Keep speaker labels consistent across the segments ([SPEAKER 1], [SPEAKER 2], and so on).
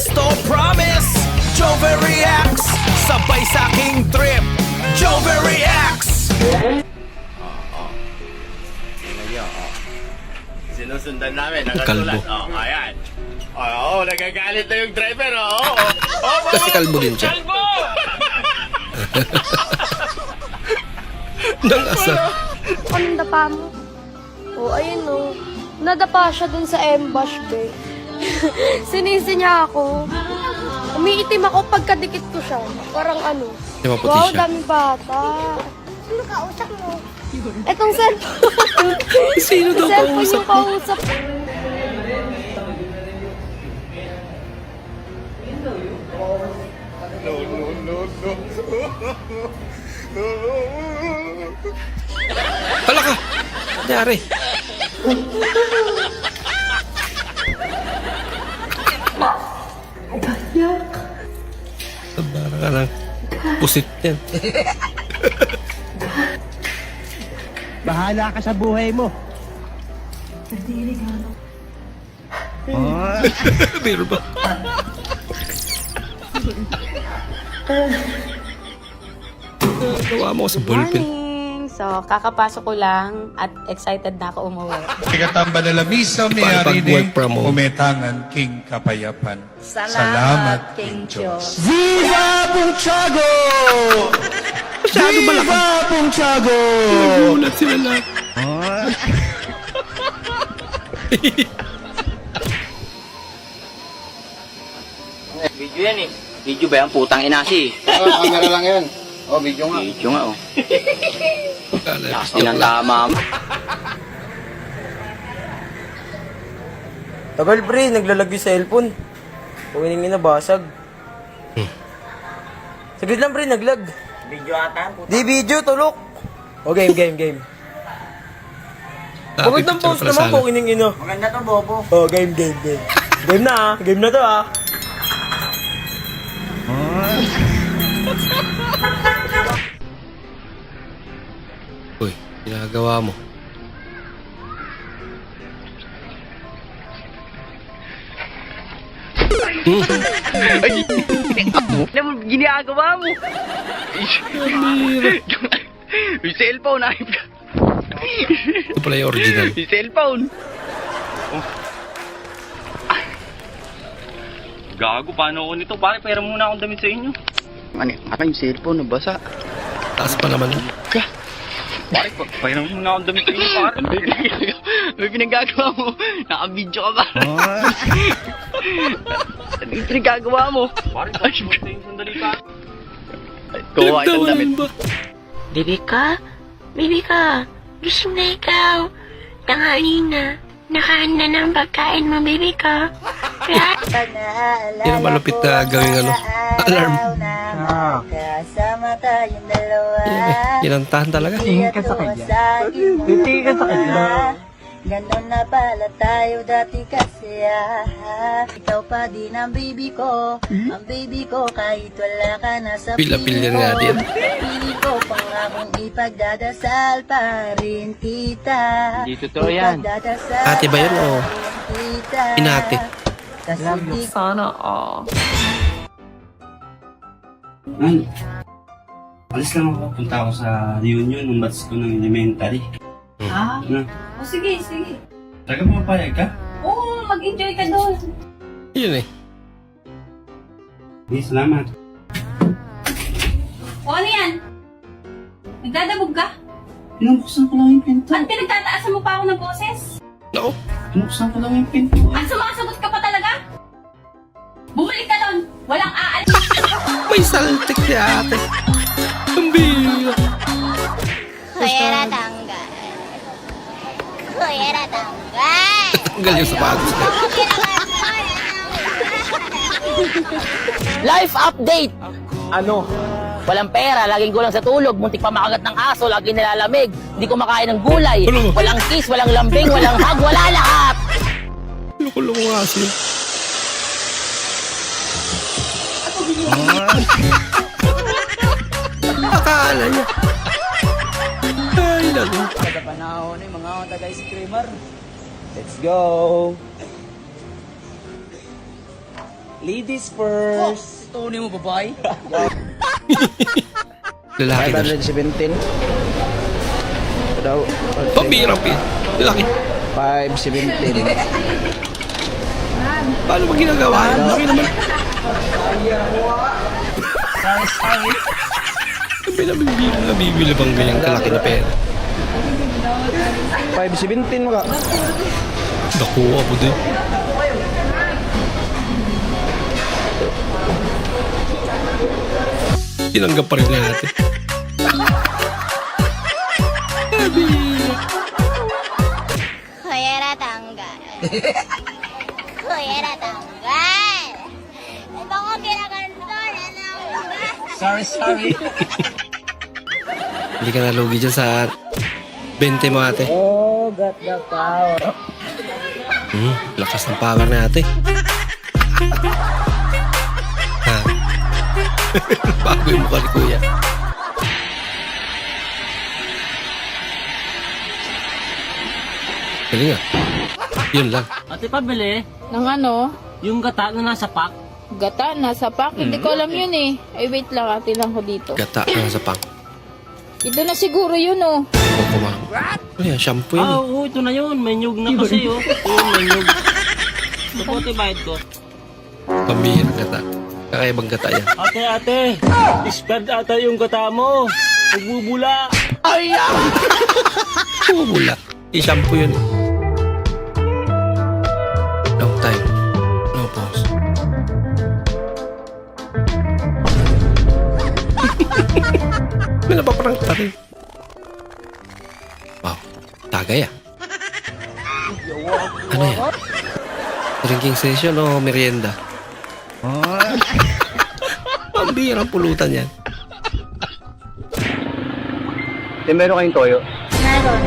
[SPEAKER 1] Esto promise Jover reacts sabay sa aking trip Jover reacts.
[SPEAKER 2] Sinusundan namin, nakasulat. Ayan. Nagagalit na yung driver.
[SPEAKER 3] Kasi kalbo din siya.
[SPEAKER 2] Kalbo!
[SPEAKER 3] Nang asa.
[SPEAKER 4] Anong dapa mo? Ayun nadapa siya dun sa ambush, be. Sinisi niya ako. Umiitim ako pagkadikit ko siya. Parang
[SPEAKER 3] Di maputi
[SPEAKER 4] wow,
[SPEAKER 3] siya.
[SPEAKER 4] daming bata. Sino kausap mo? Etong cellphone.
[SPEAKER 3] Sino daw
[SPEAKER 4] Cellphone
[SPEAKER 3] kausap
[SPEAKER 4] yung
[SPEAKER 3] mo?
[SPEAKER 4] kausap.
[SPEAKER 3] Pala ka! Nangyari. Sabara ka lang. Pusit yan.
[SPEAKER 5] Bahala ka sa buhay mo.
[SPEAKER 3] Meron ba? Gawa mo sa ballpen.
[SPEAKER 6] Morning! So, kakapasok ko lang at excited na ako umuwi.
[SPEAKER 7] Ikatamba na lamisa may
[SPEAKER 3] Paano pag
[SPEAKER 7] arinig,
[SPEAKER 3] work from home?
[SPEAKER 7] umetangan King Kapayapan. Salamat King Diyos.
[SPEAKER 5] Viva Punchago!
[SPEAKER 3] Masyado malaki.
[SPEAKER 5] Viva Punchago!
[SPEAKER 3] Nagulat sila lahat.
[SPEAKER 2] Video yan eh. Video ba yan? Putang inasi.
[SPEAKER 7] Kamera lang yan. Video nga.
[SPEAKER 2] Video nga
[SPEAKER 3] Kala,
[SPEAKER 2] Lakas din ang tama.
[SPEAKER 8] Tagal pre, naglalag yung cellphone. Huwag nang nabasag. Saglit lang pre, naglag.
[SPEAKER 2] Video ata?
[SPEAKER 8] Di video, tulok. O game. Pagod ng post naman po, kining-ino.
[SPEAKER 2] Maganda to, Bobo.
[SPEAKER 8] O, game. Game na game na to
[SPEAKER 3] Uy, ginagawa mo.
[SPEAKER 2] Ano mo ginagawa mo? Yung cellphone,
[SPEAKER 3] Ito pala yung original.
[SPEAKER 2] Yung cellphone. Gago, paano ako nito? Bakit pera muna akong damit sa inyo? Ano yung cellphone, nabasa?
[SPEAKER 3] Taas pa naman.
[SPEAKER 2] Bakit pera muna akong damit sa inyo, pare? Ano pinagagawa mo? Naka-video ka ba? Ano yung pinagagawa mo? Pare, sandali ka. Kuha itong damit.
[SPEAKER 3] Pinagdawalan ba?
[SPEAKER 9] Baby ka, gising na ikaw. Tanghali na. Nakahanda ng pagkain mo, baby ka.
[SPEAKER 3] Hindi na malupit na gawing alarm.
[SPEAKER 9] Kasama tayong dalawa.
[SPEAKER 3] Inantahan talaga.
[SPEAKER 5] Tingin ka sa kanya. Tingin ka sa kanya.
[SPEAKER 9] Ganon na pala tayo dati kasi ikaw pa din ang baby ko. Ang baby ko kahit wala ka na sa
[SPEAKER 3] Pila-pila nga din.
[SPEAKER 9] Pili ko pangakong ipagdadasal pa rin kita.
[SPEAKER 2] Hindi totoo yan.
[SPEAKER 9] Ipagdadasal
[SPEAKER 3] Ate ba yun o
[SPEAKER 9] kita.
[SPEAKER 3] inate?
[SPEAKER 9] Kasi di
[SPEAKER 6] Sana all.
[SPEAKER 10] Man, alis lang ako. Punta ako sa reunion ng batch ko ng elementary. Na,
[SPEAKER 6] Sige.
[SPEAKER 10] taga pumapayag ka?
[SPEAKER 6] Oo, mag-enjoy ka doon.
[SPEAKER 3] Yun eh.
[SPEAKER 10] Salamat.
[SPEAKER 6] O ano yan? Nagdadabog ka?
[SPEAKER 10] Pinubuksan ko lang yung pinto.
[SPEAKER 6] At pinagtataasan mo pa ako ng boses?
[SPEAKER 3] Naku.
[SPEAKER 10] Pinubuksan ko lang yung pinto.
[SPEAKER 6] At sumasagot ka pa talaga? Bumalik ka doon! Walang aalis!
[SPEAKER 3] May saltik si ate. Ang bira.
[SPEAKER 9] Kuya tanggal. Kuya tanggal.
[SPEAKER 3] Tanggal yung sapatos niya.
[SPEAKER 2] Life update! Walang pera, laging kulang sa tulog, muntik pa makagat ng aso, laging nilalamig, hindi kumakain ng gulay,
[SPEAKER 3] Ano?
[SPEAKER 2] walang kiss, walang lambing, walang hug, wala lahat!
[SPEAKER 3] Loko-loko nga siya. Akala niya. Ay, naku.
[SPEAKER 8] Kada panahon mga taga-ice creamer. Let's go!
[SPEAKER 5] Ladies first.
[SPEAKER 2] Tony mo, babae.
[SPEAKER 3] Lalaki na siya.
[SPEAKER 5] 517. Daw.
[SPEAKER 3] Pambirang pin. Lalaki.
[SPEAKER 5] 517.
[SPEAKER 3] Paano ba ginagawa yan? Laki naman. Nabibili bang ganyang kalaki na pera?
[SPEAKER 5] 517 mo ka.
[SPEAKER 3] Nakuha ko din. Tinanggap pa rin na natin.
[SPEAKER 9] Kuyera tanggal. Kuyera tanggal. Ito ko kinakanta na
[SPEAKER 5] Sorry.
[SPEAKER 3] Hindi ka nalugi dyan sa 20 mo ate.
[SPEAKER 2] Oh, got the power.
[SPEAKER 3] Lakas ng power na ate. Ha? Bago yung mukha ni kuya. Galing ah. Yun lang.
[SPEAKER 2] Ate, pabili.
[SPEAKER 11] Ng ano?
[SPEAKER 2] Yung gata na nasa pack.
[SPEAKER 11] Gata, nasa pack. Hindi ko alam yun eh. Ay, wait lang. Ate lang ko dito.
[SPEAKER 3] Gata na sa pang.
[SPEAKER 11] Ito na siguro yun oh.
[SPEAKER 3] O kumang. Ano yan? Shampoo yun.
[SPEAKER 2] Oo, ito na yun. May nyug na kasi, oh. Yun, may nyug. Ito po, ate, bayad ko.
[SPEAKER 3] Pambihirang gata. Kakaibang gata yan.
[SPEAKER 5] Ate. Discard ata yung gata mo. Nagbubula.
[SPEAKER 3] Bumula. I-shampoo yun. Long time. No pause. May napaparang pa rin. Wow. Tagay ah. Ano yan? Drinking session o merienda? Pambihirang pulutan yan.
[SPEAKER 10] Meron kayong toyo?
[SPEAKER 9] Meron.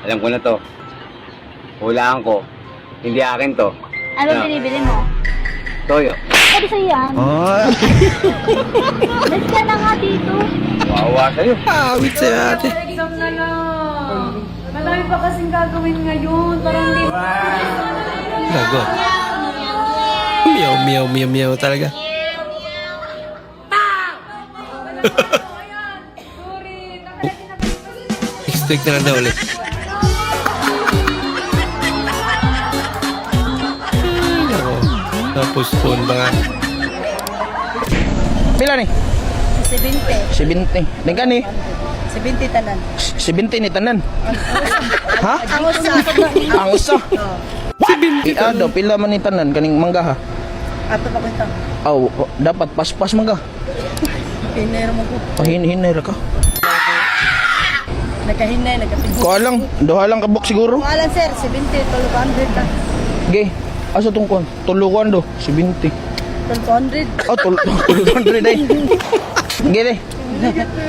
[SPEAKER 10] Alam ko na to. Hulaan ko. Hindi akin to.
[SPEAKER 9] Ano binibili mo?
[SPEAKER 10] Toyo.
[SPEAKER 9] Pwede sa'yo yan. Mas ka na nga dito.
[SPEAKER 10] Wawa sa'yo.
[SPEAKER 3] Awit sa'yo ate.
[SPEAKER 4] Exam na lang. Marami pa kasing gagawin ngayon. Parang hindi.
[SPEAKER 3] Gago. Meow talaga. Expect na lang daw ulit. Ay, nako. Na-postpone ba nga?
[SPEAKER 5] Pila ni?
[SPEAKER 9] 70.
[SPEAKER 5] 70. Ningkan ni?
[SPEAKER 9] 70 tanan.
[SPEAKER 5] 70 ni tanan. Ha?
[SPEAKER 9] Ang usa.
[SPEAKER 5] Ang usa. Daw pila man ni tanan kaning mangga ha.
[SPEAKER 9] Ato pa kwenta.
[SPEAKER 5] Aw, dapat pas-pas mangga.
[SPEAKER 9] Hinay mo ko.
[SPEAKER 5] Hinay ra ka.
[SPEAKER 9] Nagkahinay, nagkapigil.
[SPEAKER 5] Kuha lang, duha lang kabuk siguro.
[SPEAKER 9] Walang sir, 70, 1200 ka.
[SPEAKER 5] Ge, asa tong kuan? Tulukan do, 70.
[SPEAKER 9] 1200.
[SPEAKER 5] Oh, 1200 day. Ge de.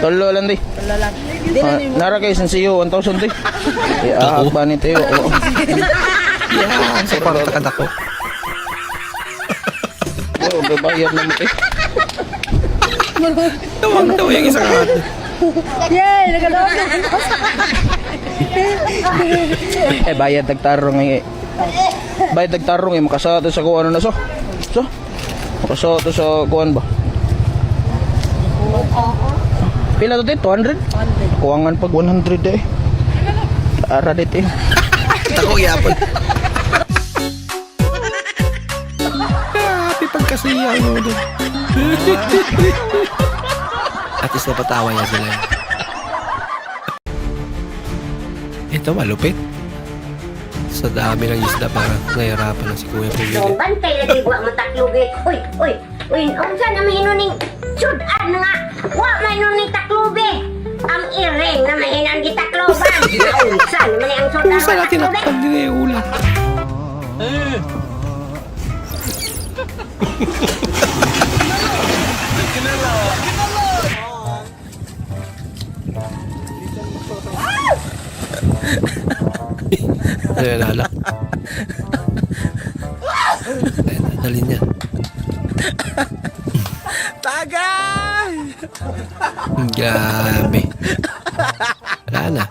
[SPEAKER 5] Tulo lang day.
[SPEAKER 9] Wala lang. Hindi na nimo.
[SPEAKER 5] Nara kay sensiyo 1000 day. Ba ni tayo.
[SPEAKER 3] Yan, sa parang ko.
[SPEAKER 5] Oh, babayad na mo eh.
[SPEAKER 3] Tawang-tawa yung isang ate.
[SPEAKER 9] Yay, nagalaw.
[SPEAKER 5] Bayad tagtarong eh. Bayad tagtarong eh, makasato sa kuan na so. So. Makasato sa kuan ba? Pila to din? 200? 200. Kuwangan pag 100 eh. Ara dito eh.
[SPEAKER 3] Tako yapon. Happy pagkasiyahan mo doon. At least napatawa niya sila. Ito, malupit. Sa dami ng isda parang nahirapan na si Kuya Pumili.
[SPEAKER 9] Bantay lagi buat mo taklugi. Uy, unsa na mahinuning sudan nga. Wa mahinuning taklubi. Ang iring na mahinan di takloban. Unsa naman ang sudan
[SPEAKER 3] Kung saan natin nakapag din yung ulan? Ano yung nala? Dalhin niya.
[SPEAKER 1] Tagay!
[SPEAKER 3] Grabe. Wala na.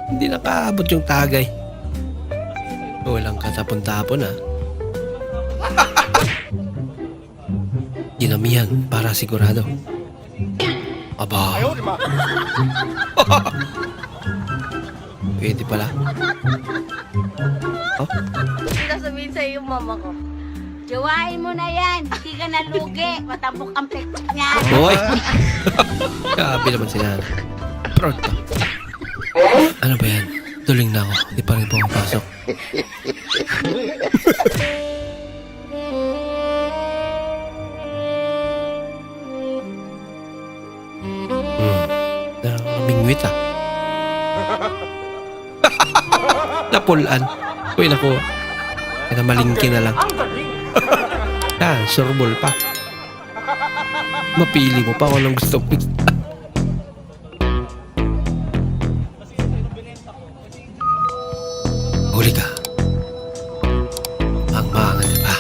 [SPEAKER 3] Hindi nakaabot yung tagay. Wala. Walang katapon-tapon ah. Dinamihan para sigurado. Aba. Pwede pala. Oh,
[SPEAKER 6] Hindi na sabihin sa'yo yung mama ko. Jowain mo na yan. Hindi ka nalugi. Matambok ang pekot niya.
[SPEAKER 3] boy! Grabe naman si Nana. Proud pa. Ano ba yan? Tuling na ako. Di pa rin pumapasok. Namingwit ah. Napulaan. Uy, naku. Namalingki na lang. Yan, surbol pa. Mapili mo pa kung anong gusto mo. Huli ka. Ang maangan pa.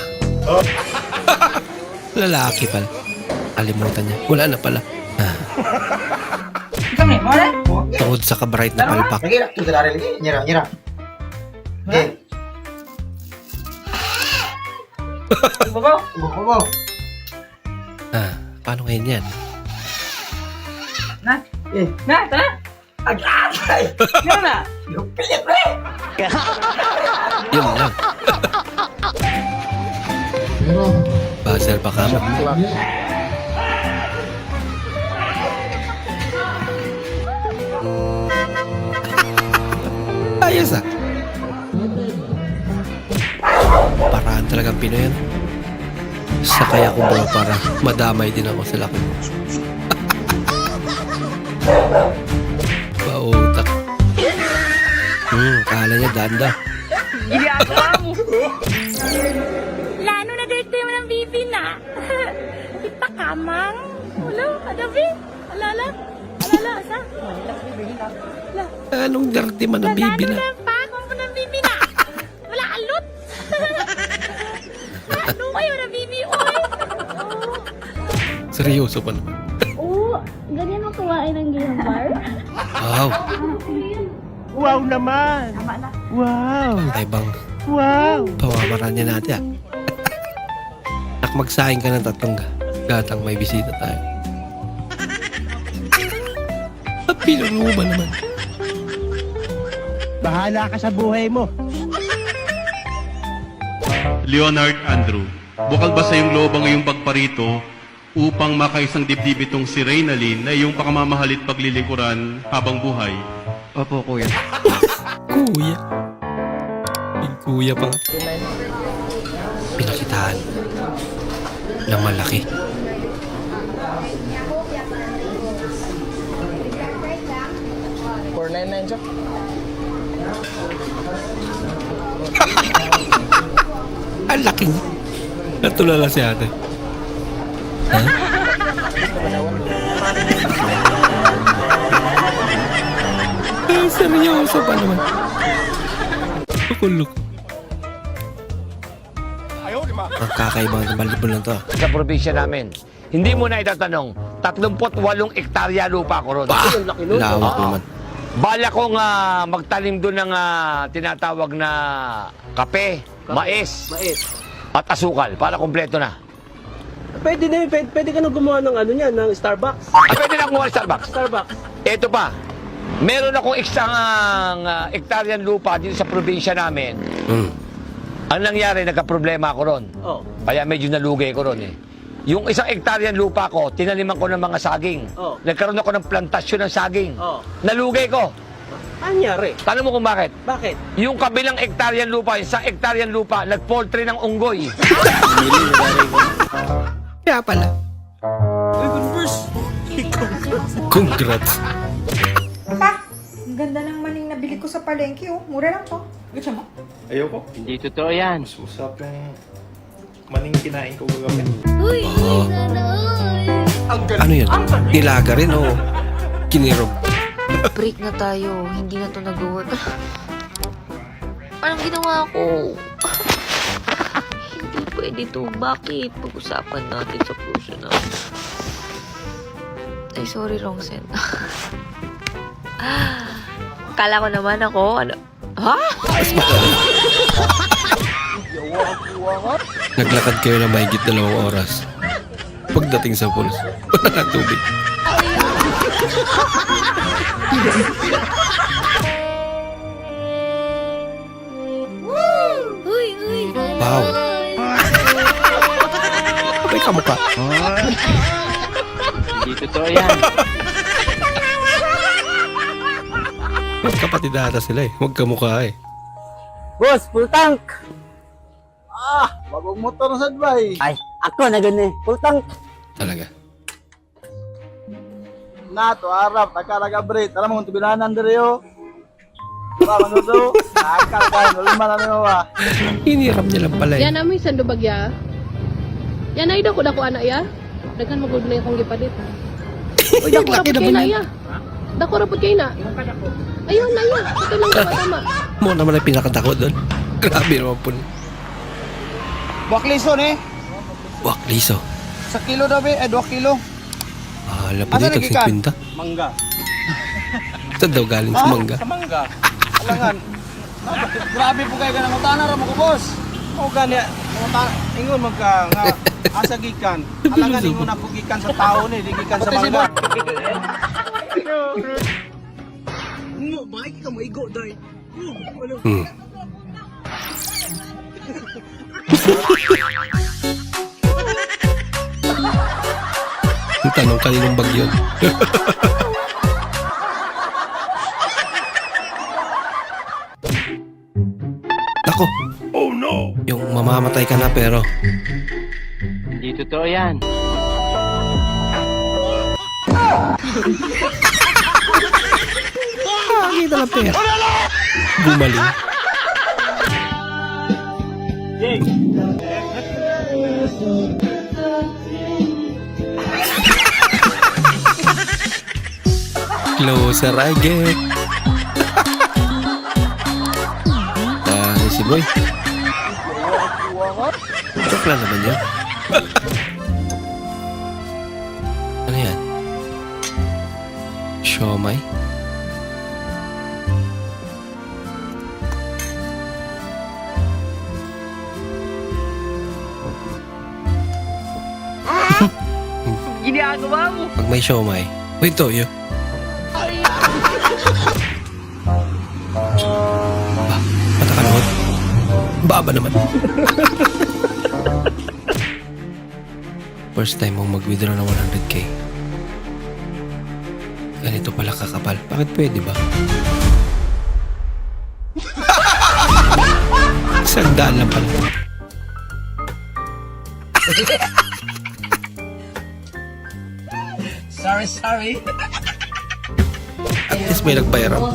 [SPEAKER 3] Lalaki pala. Kalimutan niya. Wala na pala. Tungod sa kabright na palpak. Paano ngayon yan? Yun lang. Buzzer pa ka mo. Ayos ah. Paraan talagang Pinoy yan. Sakay ako ba para madamay din ako sa laki. Pautak. Kala niya danda.
[SPEAKER 6] Lano na dito mo ng bibi na. Ipakamang. Wala, adabi. Alala. Alala, asa?
[SPEAKER 3] Anong dirty man ang bibi na?
[SPEAKER 6] Pa, kung mo ng bibi na. Wala alot. Ano kayo na bibi, oy?
[SPEAKER 3] Seryoso pa naman.
[SPEAKER 11] Oo, ganyan ang kumain ng gilmar.
[SPEAKER 3] Wow.
[SPEAKER 8] Wow naman! Wow!
[SPEAKER 3] Ibang
[SPEAKER 8] Wow!
[SPEAKER 3] pawamaran niya natin ah. Nak magsaing ka ng tatlong gatang may bisita tayo. Pinuno ba naman?
[SPEAKER 8] Bahala ka sa buhay mo.
[SPEAKER 10] Leonard Andrew, bukal ba sa iyong loob ang iyong pagparito upang makaisang dibdib itong si Reynalyn na iyong pakamamahalit paglilikuran habang buhay?
[SPEAKER 5] Opo, kuya.
[SPEAKER 3] Kuya. Big kuya pa. Pinakitaan ng malaki. Ang laki niya. Natulala si ate. Ha? Seryoso pa naman. Lukuluk. Ang kakaibang malibol lang to.
[SPEAKER 1] Sa probinsya namin, hindi mo na itatanong, 38 ektarya lupa ko ron.
[SPEAKER 3] Lawak naman.
[SPEAKER 1] Bala kong magtanim doon ng tinatawag na kape, mais, at asukal para kumpleto na.
[SPEAKER 8] Pwede ka na gumawa ng ano niyan, ng Starbucks.
[SPEAKER 1] Pwede na kumuha ng Starbucks. Ito pa, meron akong isang ektaryan lupa dito sa probinsya namin. Ang nangyari, nagka-problema ako ron. Kaya medyo nalugay ko ron eh. Yung isang ektaryan lupa ko, tinaniman ko ng mga saging. Nagkaroon ako ng plantasyon ng saging. Nalugay ko.
[SPEAKER 8] Anyari?
[SPEAKER 1] Tanong mo kung bakit?
[SPEAKER 8] Bakit?
[SPEAKER 1] Yung kabilang ektaryan lupa, isang ektaryan lupa, nag-poultry ng unggoy.
[SPEAKER 3] Kaya pala. Congrats.
[SPEAKER 12] Pa, ang ganda ng maning nabili ko sa palengke, oh. Mura lang to. Gusto mo?
[SPEAKER 8] Ayoko.
[SPEAKER 2] Hindi totoo yan.
[SPEAKER 8] Mas usap yung maning kinain ko kagabi.
[SPEAKER 3] Ano yun? Nilaga rin o kinirog?
[SPEAKER 12] Break na tayo. Hindi na to nag-work. Anong ginawa ko? Hindi pwede to. Bakit? Pag-usapan natin sa puso na. Ay, sorry, wrong send. Kala ko naman ako,
[SPEAKER 3] Mas malala. Naglakad kayo ng mahigit 2 oras. Pagdating sa pools, wala na tubig. Wow. May kamukha.
[SPEAKER 2] Hindi totoo yan.
[SPEAKER 3] Magkapatid ata sila eh. Magkamukha eh.
[SPEAKER 2] Boss, full tank!
[SPEAKER 5] Bagong motor sa Dubai.
[SPEAKER 2] Ay, ako na ganun eh. Full tank!
[SPEAKER 3] Talaga.
[SPEAKER 5] Nato, harap, nagkalaga-break. Alam mo kung tubilanan diri yo. Ba, manudo. Nakakal, ulman na mo ba?
[SPEAKER 3] Hiniram niya lang pala eh.
[SPEAKER 11] Yan amoy sando bagya. Yan ay dako dako anak ya. Daghan magud na akong gipadit. Uy, dako ra pud kay na ya. Dako ra pud kay na. Ayun na ya. Ito lang tama.
[SPEAKER 3] Mo naman ang pinakadako doon. Grabe naman po.
[SPEAKER 5] Buwak liso ni.
[SPEAKER 3] Wak, liso.
[SPEAKER 5] Sa kilo daw be, 2 kilo.
[SPEAKER 3] Ah, wala pa dito, 50.
[SPEAKER 5] Mangga.
[SPEAKER 3] Ito daw galing sa mangga.
[SPEAKER 5] Sa mangga. Alangan. Grabe po kayo ganang utana ra mo ko, boss. O gani, ingon magka nga asa gikan. Alangan ingon na po gikan sa tao ni, di gikan sa mangga. Mo, baik ka mo igo dai.
[SPEAKER 3] Tanong kaninong bagyo. Ako. Oh no! Yung mamamatay ka na pero
[SPEAKER 2] Hindi totoo yan.
[SPEAKER 3] kita lang pera. Gumaling. Closer I get. Si Boy. Joke lang naman yan. Ano yan? Siomay?
[SPEAKER 2] Ginagawa mo.
[SPEAKER 3] Pag may siomay, wait, toyo. Patakalot. Baba naman. First time mong mag-withdraw ng 100k. Ganito pala kakapal. Bakit pwede ba? Isang daan lang pala.
[SPEAKER 2] Sorry.
[SPEAKER 3] At least may nagbayaran. 10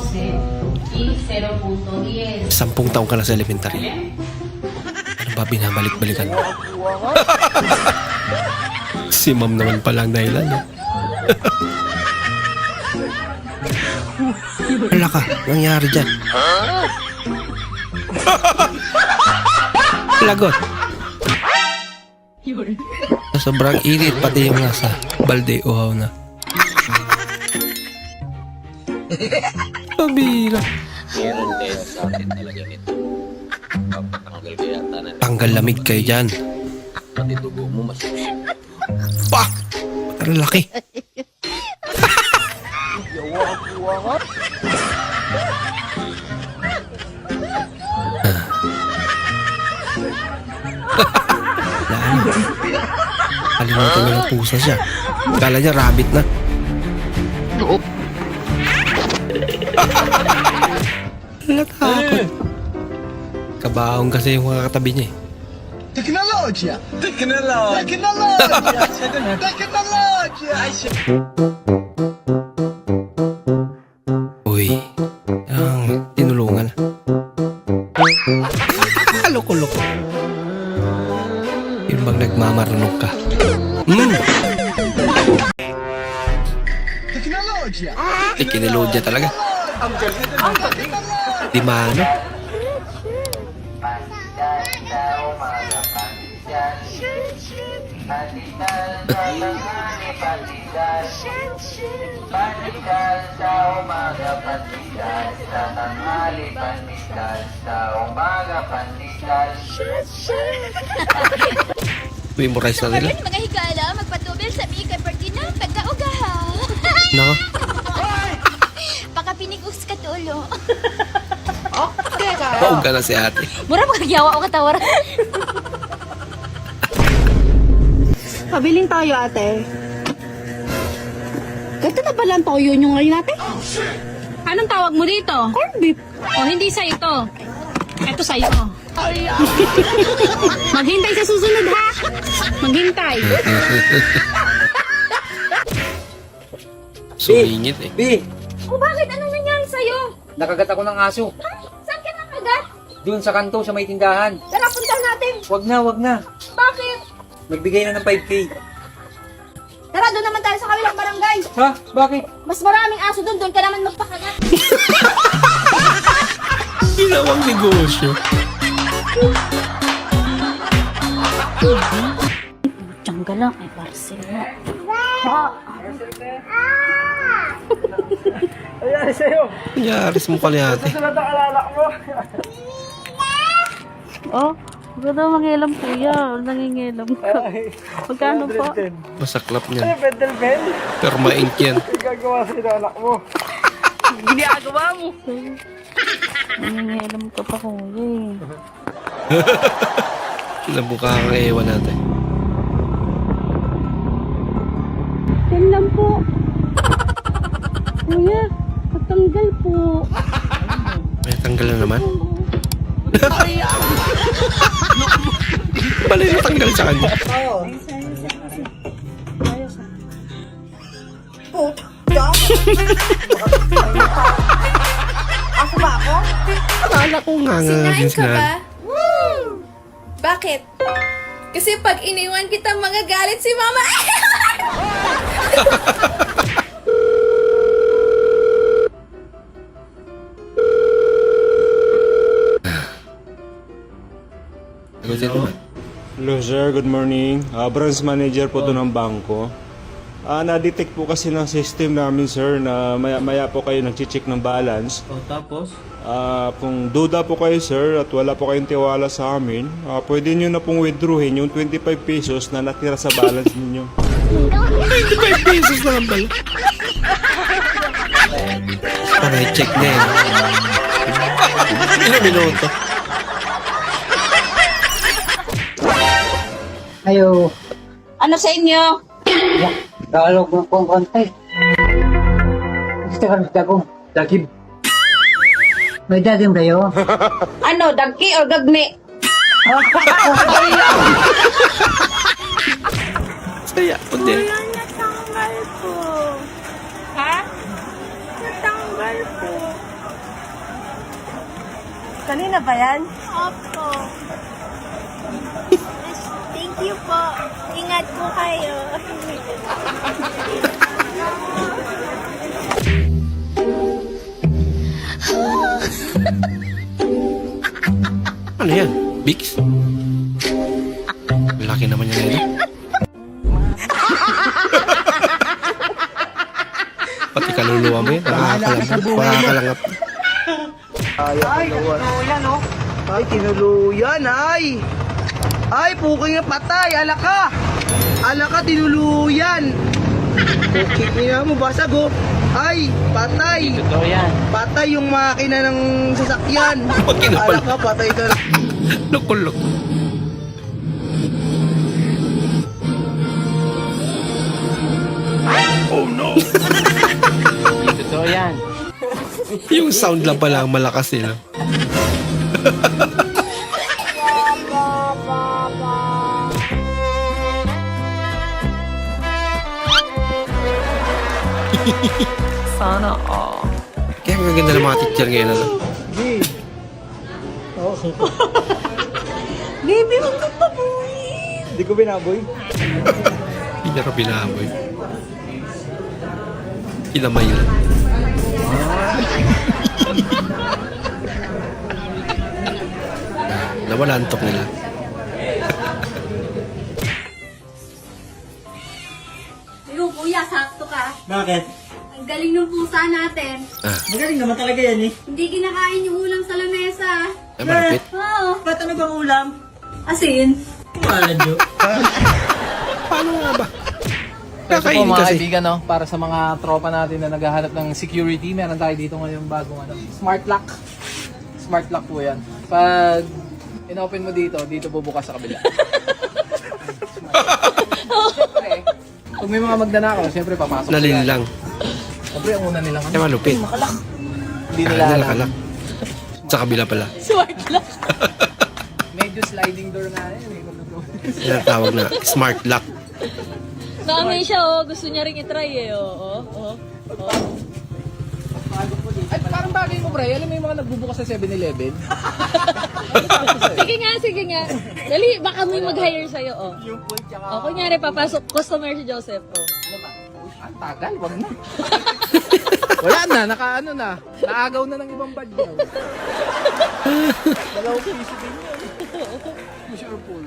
[SPEAKER 3] taong ka na sa elementary. Ano ba binabalik-balikan mo? Si ma'am naman pala ang dahilan. Wala ka, nangyari dyan. Lagot. Sa sobrang init, pati yung nasa balde uhaw na. Pabira. Tanggal lamig kayo dyan. Pak! Ang laki. Kalimutan niya ng pusa siya. Kala niya rabbit na. Natakot. Kabaong kasi yung mga katabi niya eh.
[SPEAKER 5] Teknolohiya!
[SPEAKER 3] Uy, tinulungan. Loko-loko. Yung bang nagmamarunong ka. Teknolohiya talaga. Di mano. Memorize na nila.
[SPEAKER 6] Mga higala, magpatubil sa mga kapartina, pagkaugaha.
[SPEAKER 3] Naka.
[SPEAKER 6] Baka pinigus ka tulo.
[SPEAKER 3] Pauga na si ate.
[SPEAKER 6] Mura magyawa o katawar.
[SPEAKER 11] Pabiling tayo, ate. Ganito na pala ang toyo nyo ngayon, ate? Anong tawag mo dito? Corned beef. O, hindi sa'yo to. Ito sa'yo. Maghintay sa susunod, ha? Maghintay.
[SPEAKER 3] Sumingit eh.
[SPEAKER 8] B,
[SPEAKER 6] O bakit? Anong nangyari sa'yo?
[SPEAKER 8] nakagat ako ng aso.
[SPEAKER 6] Saan ka nakagat?
[SPEAKER 8] Doon sa kanto sa may tindahan.
[SPEAKER 6] Tara, punta natin.
[SPEAKER 8] Wag na.
[SPEAKER 6] Bakit?
[SPEAKER 8] Nagbigay na ng 5K.
[SPEAKER 6] Tara, doon naman tayo sa kabilang barangay.
[SPEAKER 8] Ha? Bakit?
[SPEAKER 6] Mas maraming aso doon ka naman magpakagat.
[SPEAKER 3] Ginawang negosyo.
[SPEAKER 11] Tiyangga lang, ay parcel mo.
[SPEAKER 5] Ayan sa'yo.
[SPEAKER 3] Yaris mo kali ate.
[SPEAKER 5] Sunod ang alalak mo.
[SPEAKER 11] Oh, huwag na mangilam kuya. Nangingilam ka. Magkano po?
[SPEAKER 3] Masaklap niyan.
[SPEAKER 5] Bendel Ben.
[SPEAKER 3] Pero maink yan.
[SPEAKER 5] Igagawa sa anak mo.
[SPEAKER 11] Ginagawa mo. Nangingilam ka pa kuya eh.
[SPEAKER 3] Nabuka ang ewan natin.
[SPEAKER 11] Yan lang po. Kuya, patanggal po.
[SPEAKER 3] May tanggal na naman. Balay na tanggal sa kanya.
[SPEAKER 12] Ako ba ako?
[SPEAKER 3] Akala ko nga din sila.
[SPEAKER 4] Bakit? Kasi pag iniwan kita, magagalit si mama.
[SPEAKER 3] Sagutin naman.
[SPEAKER 13] Hello sir, good morning. Branch manager po to ng bangko. Na-detect po kasi ng system namin sir na maya po kayo nag-check ng balance.
[SPEAKER 5] Tapos?
[SPEAKER 13] Kung duda po kayo sir at wala po kayong tiwala sa amin, pwede nyo na pong withdrawin yung 25 pesos na natira sa balance ninyo.
[SPEAKER 3] 25 pesos na lang pala. Para i-check na yan. Ilang minuto?
[SPEAKER 8] Ayo,
[SPEAKER 11] Ano sa inyo?
[SPEAKER 8] dalog mo kong konti. Gusto ka ng dagong. Dagim. May dagim kayo?
[SPEAKER 11] Ano, dagki o gagmi?
[SPEAKER 3] Saya ko din.
[SPEAKER 4] Natanggal po.
[SPEAKER 11] Ha?
[SPEAKER 4] Natanggal po.
[SPEAKER 12] Kanina ba yan?
[SPEAKER 4] Opo. Thank you po. Ingat po kayo.
[SPEAKER 3] Ano yan? Bix? Laki naman yan eh. Pati kaluluwa mo yan. Nakakalangap.
[SPEAKER 5] Ay, tinuluyan oh. Ay, tinuluyan ay. Ay, puking na patay. Alaka. Alaka, tinuluyan. Okay, ina mo, basag oh. Ay, patay.
[SPEAKER 2] Totoo yan.
[SPEAKER 5] Patay yung makina ng sasakyan.
[SPEAKER 3] Makina pala.
[SPEAKER 5] Alaka, patay ka na.
[SPEAKER 3] Loko-loko. Oh no!
[SPEAKER 2] Totoo yan.
[SPEAKER 3] Yung sound lang pala ang malakas nila.
[SPEAKER 11] Sana all.
[SPEAKER 3] Kaya ang ganda ng mga teacher ngayon na lang.
[SPEAKER 12] Baby, huwag kang pabuhin.
[SPEAKER 5] Hindi ko binaboy.
[SPEAKER 3] Hindi niya rin binaboy. Kinamay lang. Nawala ang tok nila.
[SPEAKER 6] Pero kuya, sakto ka.
[SPEAKER 5] Bakit?
[SPEAKER 6] Ang galing ng pusa natin.
[SPEAKER 3] Ah,
[SPEAKER 5] Magaling naman talaga yan eh.
[SPEAKER 6] Hindi kinakain yung ulam sa lamesa.
[SPEAKER 3] Ay, malapit.
[SPEAKER 2] Ba't ano bang ulam? Asin. Medyo.
[SPEAKER 3] Paano nga ba?
[SPEAKER 5] Ito po
[SPEAKER 3] Kakainin
[SPEAKER 5] mga
[SPEAKER 3] kasi.
[SPEAKER 5] kaibigan, no? Para sa mga tropa natin na naghahanap ng security, meron tayo dito ngayon bagong smart lock. Smart lock po yan. Pag in-open mo dito bubukas sa kabila. Siyempre, pag may mga magdanakaw, siyempre papasok
[SPEAKER 3] Nalin
[SPEAKER 5] sila.
[SPEAKER 3] lang.
[SPEAKER 5] Siyempre, ang una nilang
[SPEAKER 3] Ay, malupit.
[SPEAKER 5] Hindi nila
[SPEAKER 3] Kaya
[SPEAKER 5] alam.
[SPEAKER 3] nakalak. Sa kabila pala.
[SPEAKER 11] Smart lang.
[SPEAKER 5] Medyo sliding door na yan.
[SPEAKER 3] Yan ang tawag na smart lock.
[SPEAKER 11] Naamay siya, oh. Gusto niya rin itry, eh.
[SPEAKER 5] Ay, parang bagay mo, pre. Alam mo yung mga nagbubukas sa 7-Eleven?
[SPEAKER 11] Sige nga. Dali, baka may mag-hire sa'yo, oh.
[SPEAKER 5] Yung point tsaka...
[SPEAKER 11] O, kunyari, papasok customer si Joseph, oh.
[SPEAKER 5] Ano ba? Ang tagal, wag na. Wala na, nakaano na. Naagaw na ng ibang badyaw. Dalawang piso din yun. Push or pull.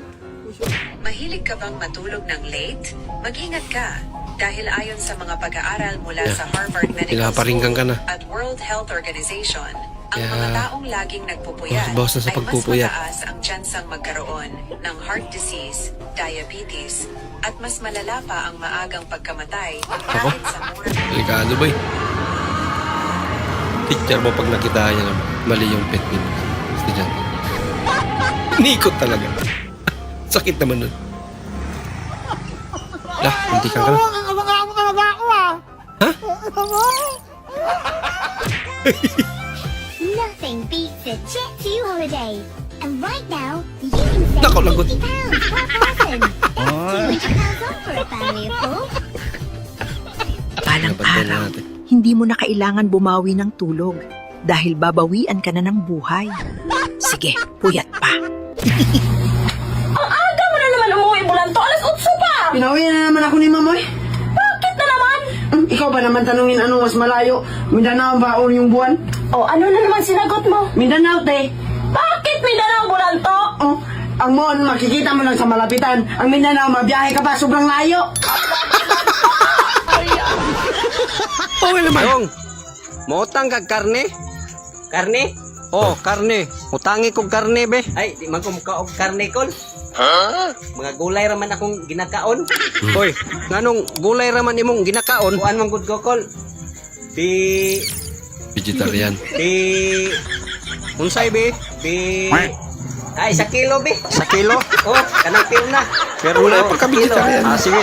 [SPEAKER 14] Mahilig ka bang matulog ng late? Mag-ingat ka. Dahil ayon sa mga pag-aaral mula sa Harvard Medical
[SPEAKER 3] Pinaparinggan ka
[SPEAKER 14] School
[SPEAKER 3] na.
[SPEAKER 14] at World Health Organization, ang
[SPEAKER 3] Kaya,
[SPEAKER 14] mga taong laging nagpupuyat
[SPEAKER 3] bawas na sa
[SPEAKER 14] ay mas
[SPEAKER 3] pagpupuyat.
[SPEAKER 14] mataas ang tsansang magkaroon ng heart disease, diabetes, at mas malala pa ang maagang pagkamatay kahit sa murang
[SPEAKER 3] Delikado ba eh? Picture mo pag nakita niya na mali yung pet ni estudyante. Nikot talaga. Sakit naman nun. Lah, hindi ka lang. Ha?
[SPEAKER 9] Nothing beats a Jet 2 holiday. And right now, you can save
[SPEAKER 3] Nako, lagot.
[SPEAKER 9] £50 per person. That's £200 off for a family of 4.
[SPEAKER 3] Balang araw.
[SPEAKER 15] Hindi mo na kailangan bumawi ng tulog dahil babawian ka na ng buhay. Sige, puyat pa.
[SPEAKER 2] Ang aga mo na naman umuwi bulanto. Alas 8 pa.
[SPEAKER 8] Pinawi na naman ako ni Mamoy.
[SPEAKER 2] Bakit na naman?
[SPEAKER 8] Ikaw ba naman tanungin ano mas malayo? Mindanao ba o yung buwan?
[SPEAKER 2] O, ano na naman sinagot mo?
[SPEAKER 8] Mindanao, te.
[SPEAKER 2] Bakit Mindanao bulanto?
[SPEAKER 8] Oh, ang Mon, makikita mo lang sa malapitan. Ang Mindanao, mabiyahe ka pa, sobrang layo.
[SPEAKER 3] Okay naman.
[SPEAKER 16] Dong, mautang kag karne? Karne? Oh, karne. Utangi kog karne, be. Ay, di man ko mukaog karne, kol. Ha? Mga gulay raman akong ginakaon. Hoy, nganong gulay raman imong ginakaon? Kuan man gud ko, kol.
[SPEAKER 3] Vegetarian.
[SPEAKER 16] Unsay, be? Ay, 1 kilo, be. 1 kilo? Oh, kanang pil na.
[SPEAKER 3] Pero wala pa ka vegetarian.
[SPEAKER 16] Sige.